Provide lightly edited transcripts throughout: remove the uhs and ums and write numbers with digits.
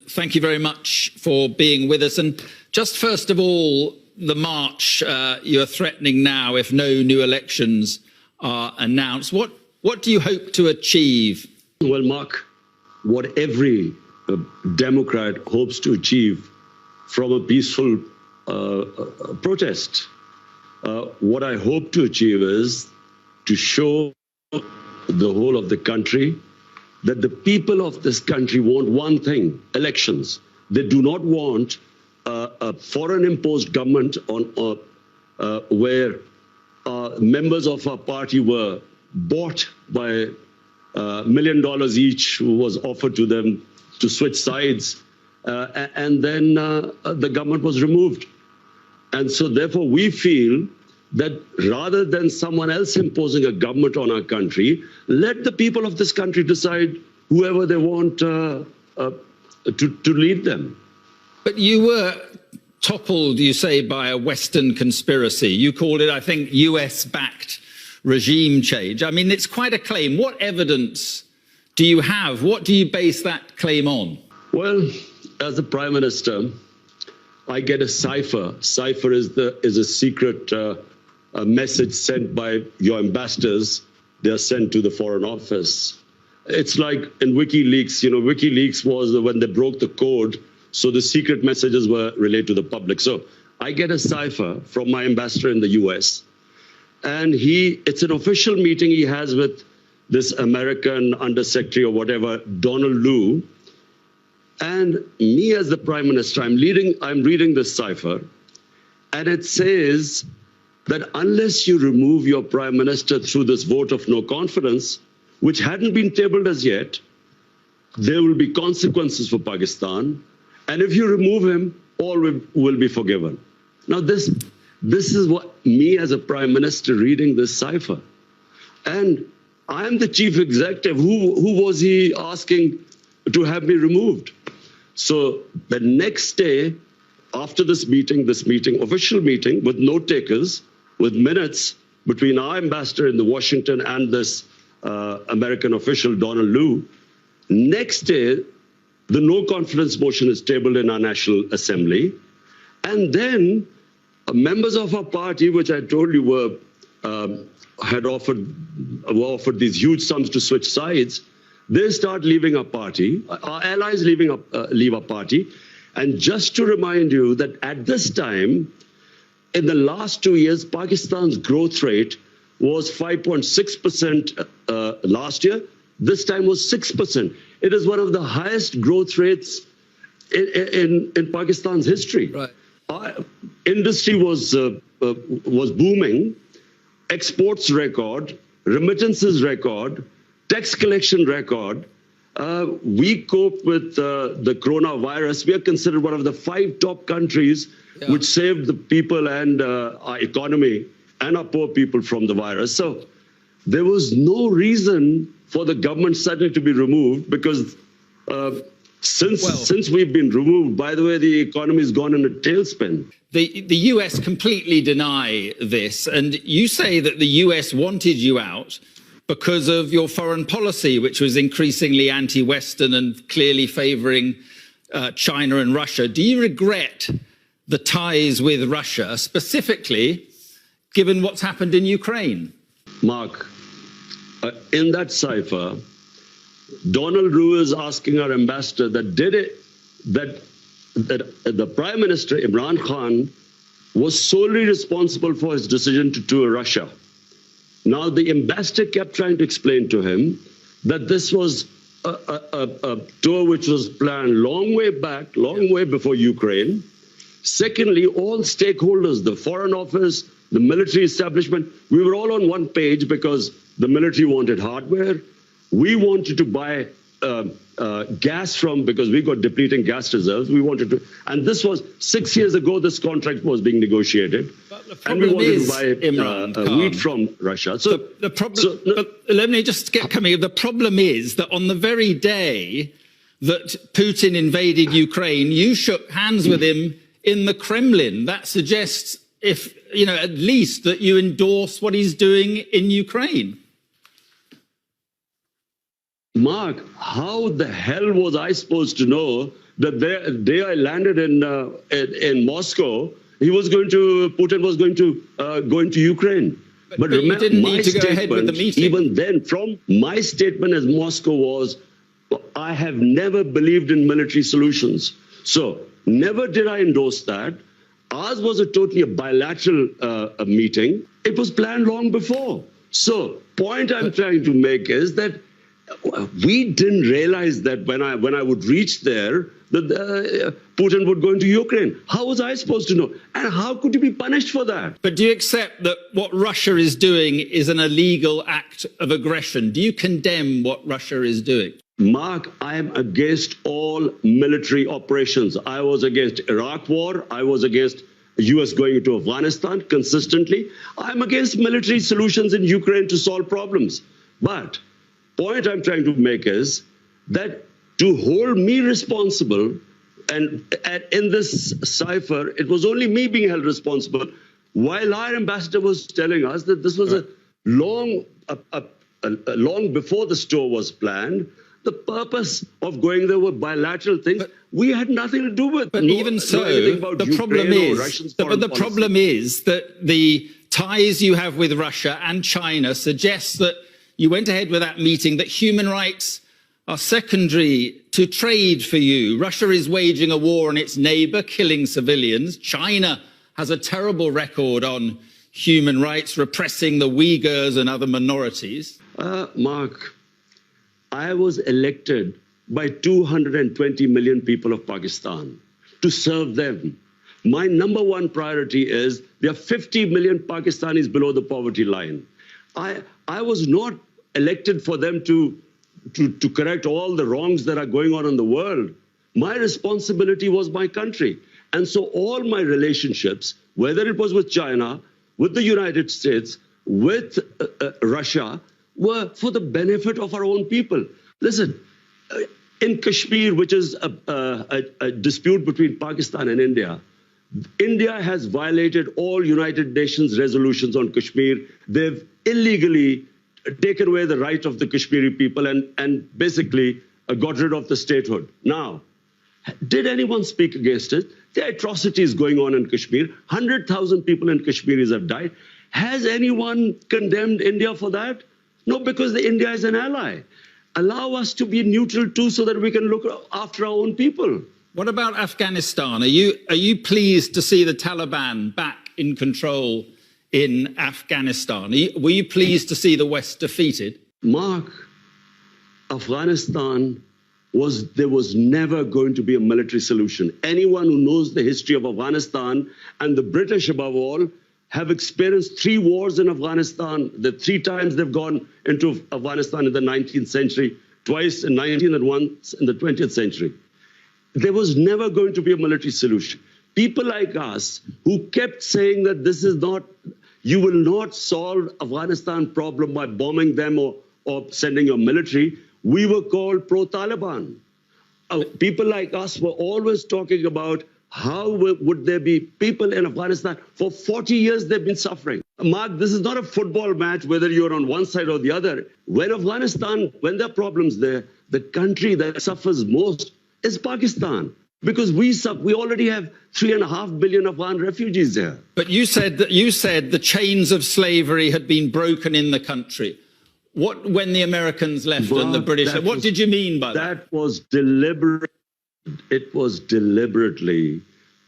Thank you very much for being with us. And just first of all, the march you're threatening now if no new elections are announced. What do you hope to achieve? Well, Mark, what every Democrat hopes to achieve from a peaceful protest. What I hope to achieve is to show the whole of the country that the people of this country want one thing: elections. They do not want a foreign-imposed government where members of our party were bought by $1 million each, who was offered to them to switch sides, and then the government was removed. And so therefore we feel that rather than someone else imposing a government on our country, let the people of this country decide whoever they want to lead them. But you were toppled, you say, by a Western conspiracy. You called it, I think, US-backed regime change. I mean, it's quite a claim. What evidence do you have? What do you base that claim on? Well, as the Prime Minister, I get a cipher. Cipher is a secret message sent by your ambassadors. They are sent to the Foreign Office. It's like in WikiLeaks. You know, WikiLeaks was when they broke the code, so the secret messages were relayed to the public. So I get a cipher from my ambassador in the US, and it's an official meeting he has with this American undersecretary or whatever, Donald Lu. And me as the Prime Minister, I'm reading this cipher, and it says that unless you remove your Prime Minister through this vote of no confidence, which hadn't been tabled as yet, there will be consequences for Pakistan. And if you remove him, all will be forgiven. Now, this is what me as a Prime Minister reading this cipher. And I am the chief executive. Who was he asking to have me removed? So the next day, after this meeting, official meeting with note takers, with minutes between our ambassador in Washington and this American official, Donald Lu, next day, the no confidence motion is tabled in our National Assembly. And then members of our party, which I told you were offered these huge sums to switch sides, they start leaving our party. Our allies leave our party. And just to remind you that at this time, in the last 2 years, Pakistan's growth rate was 5.6% last year. This time was 6%. It is one of the highest growth rates in Pakistan's history. Right. Our industry was booming, exports record, remittances record, tax collection record. We cope with the coronavirus. We are considered one of the 5 top countries which saved the people and our economy and our poor people from the virus. So there was no reason for the government suddenly to be removed, because since we've been removed, by the way, the economy has gone in a tailspin. The US completely deny this, and you say that the US wanted you out because of your foreign policy, which was increasingly anti-Western and clearly favouring China and Russia. Do you regret the ties with Russia, specifically given what's happened in Ukraine? Mark, in that cipher, Donald Lu is asking our ambassador that the Prime Minister, Imran Khan, was solely responsible for his decision to tour Russia. Now, the ambassador kept trying to explain to him that this was a tour which was planned long way back, long way before Ukraine. Secondly, all stakeholders, the Foreign Office, the military establishment, we were all on one page because the military wanted hardware. We wanted to buy gas because we got depleting gas reserves. We wanted to, and this was 6 years ago, this contract was being negotiated. And we wanted to buy wheat from Russia. So the problem, let me just get coming. The problem is that on the very day that Putin invaded Ukraine, you shook hands with him in the Kremlin. That suggests, at least that you endorse what he's doing in Ukraine. Mark, how the hell was I supposed to know The day I landed in Moscow, Putin was going to go into Ukraine. But remember, you didn't need to go ahead with the meeting. Even then, from my statement as Moscow was, I have never believed in military solutions. So never did I endorse that. Ours was totally a bilateral meeting. It was planned long before. So point I'm trying to make is that we didn't realize that when I would reach there, that Putin would go into Ukraine. How was I supposed to know? And how could you be punished for that? But do you accept that what Russia is doing is an illegal act of aggression? Do you condemn what Russia is doing? Mark, I am against all military operations. I was against Iraq war. I was against the US going into Afghanistan consistently. I'm against military solutions in Ukraine to solve problems. But point I'm trying to make is that to hold me responsible, and in this cipher, it was only me being held responsible, while our ambassador was telling us that this was long before the store was planned. The purpose of going there were bilateral things we had nothing to do with. But even so, the problem is that the ties you have with Russia and China suggests that you went ahead with that meeting, that human rights are secondary to trade for you. Russia is waging a war on its neighbor, killing civilians. China has a terrible record on human rights, repressing the Uyghurs and other minorities. Mark, I was elected by 220 million people of Pakistan to serve them. My number one priority is there are 50 million Pakistanis below the poverty line. I was not elected for them to correct all the wrongs that are going on in the world. My responsibility was my country. And so all my relationships, whether it was with China, with the United States, with Russia, were for the benefit of our own people. Listen, in Kashmir, which is a dispute between Pakistan and India, India has violated all United Nations resolutions on Kashmir. They've illegally taken away the right of the Kashmiri people and basically got rid of the statehood. Now, did anyone speak against it? The atrocities going on in Kashmir, 100,000 people in Kashmiris have died. Has anyone condemned India for that? No, because India is an ally. Allow us to be neutral too so that we can look after our own people. What about Afghanistan? Are you pleased to see the Taliban back in control in Afghanistan? Were you pleased to see the West defeated? Mark, Afghanistan there was never going to be a military solution. Anyone who knows the history of Afghanistan, and the British above all, have experienced 3 wars in Afghanistan. The 3 times they've gone into Afghanistan in the 19th century, twice in 19th and once in the 20th century. There was never going to be a military solution. People like us who kept saying that this is not, you will not solve Afghanistan problem by bombing them or sending your military, we were called pro-Taliban. People like us were always talking about how would there be people in Afghanistan? For 40 years, they've been suffering. Mark, this is not a football match, whether you're on one side or the other. When there are problems there, the country that suffers most is Pakistan. Because we already have 3.5 billion Afghan refugees there. But you said the chains of slavery had been broken in the country. When the Americans left and the British, what did you mean by that? That was deliberate. It was deliberately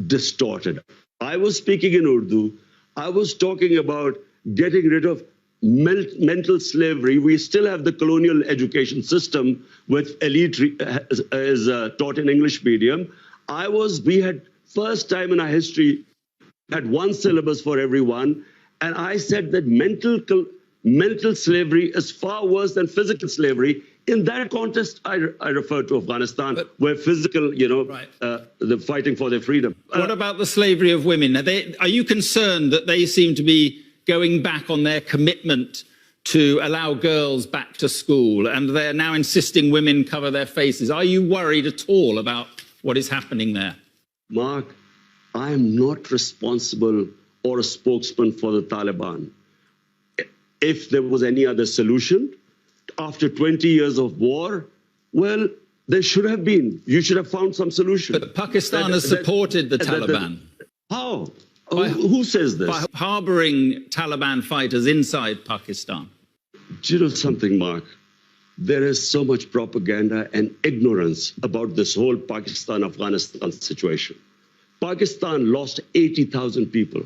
distorted. I was speaking in Urdu. I was talking about getting rid of mental slavery. We still have the colonial education system with elite is taught in English medium. We had first time in our history had one syllabus for everyone. And I said that mental slavery is far worse than physical slavery. In that context, I refer to Afghanistan, where physical, they're fighting for their freedom. What about the slavery of women? Are you concerned that they seem to be going back on their commitment to allow girls back to school, and they're now insisting women cover their faces? Are you worried at all about what is happening there? Mark, I am not responsible or a spokesman for the Taliban. If there was any other solution, after 20 years of war, well, There should have been. You should have found some solution. But Pakistan has supported the Taliban. How? Who says this? By harboring Taliban fighters inside Pakistan. Do you know something, Mark? There is so much propaganda and ignorance about this whole Pakistan-Afghanistan situation. Pakistan lost 80,000 people.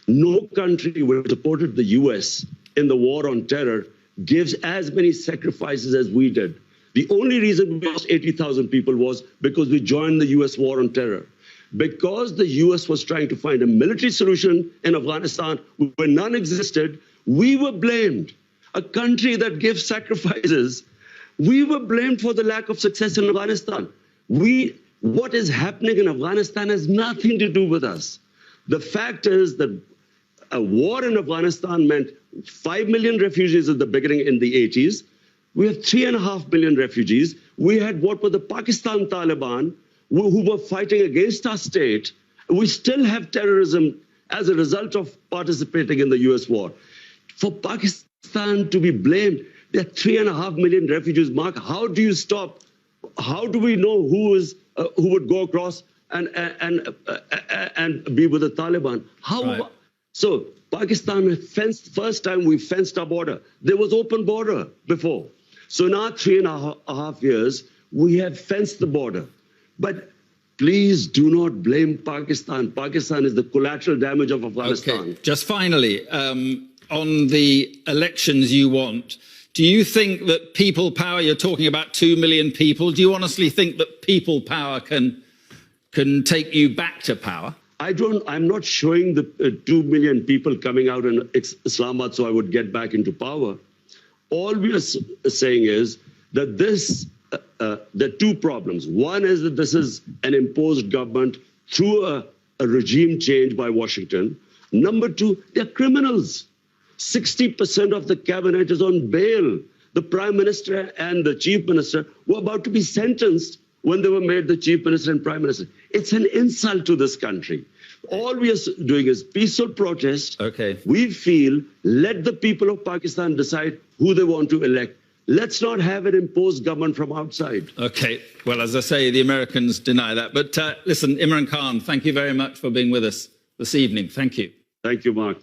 No country which supported the US in the war on terror gives as many sacrifices as we did. The only reason we lost 80,000 people was because we joined the US war on terror. Because the US was trying to find a military solution in Afghanistan where none existed, we were blamed. A country that gives sacrifices, we were blamed for the lack of success in Afghanistan. What is happening in Afghanistan has nothing to do with us. The fact is that a war in Afghanistan meant 5 million refugees at the beginning in the 80s. We have 3.5 million refugees. We had what were the Pakistan Taliban who were fighting against our state. We still have terrorism as a result of participating in the US war. For Pakistan to be blamed, there are 3.5 million refugees. Mark, how do you stop? How do we know who would go across and be with the Taliban? How? Right. So Pakistan fenced, first time we fenced our border. There was open border before. So now 3.5 years, we have fenced the border. But please do not blame Pakistan. Pakistan is the collateral damage of Afghanistan. Okay. Just finally, on the elections you want, do you think that people power, you're talking about 2 million people, do you honestly think that people power can take you back to power? I'm not showing the 2 million people coming out in Islamabad so I would get back into power. All we are saying is that there are two problems. One is that this is an imposed government through a regime change by Washington. Number two, they're criminals. 60% of the cabinet is on bail. The prime minister and the chief minister were about to be sentenced when they were made the chief minister and prime minister. It's an insult to this country. All we are doing is peaceful protest. Okay. We feel, let the people of Pakistan decide who they want to elect. Let's not have an imposed government from outside. Okay. Well, as I say, the Americans deny that. But listen, Imran Khan, thank you very much for being with us this evening. Thank you. Thank you, Mark.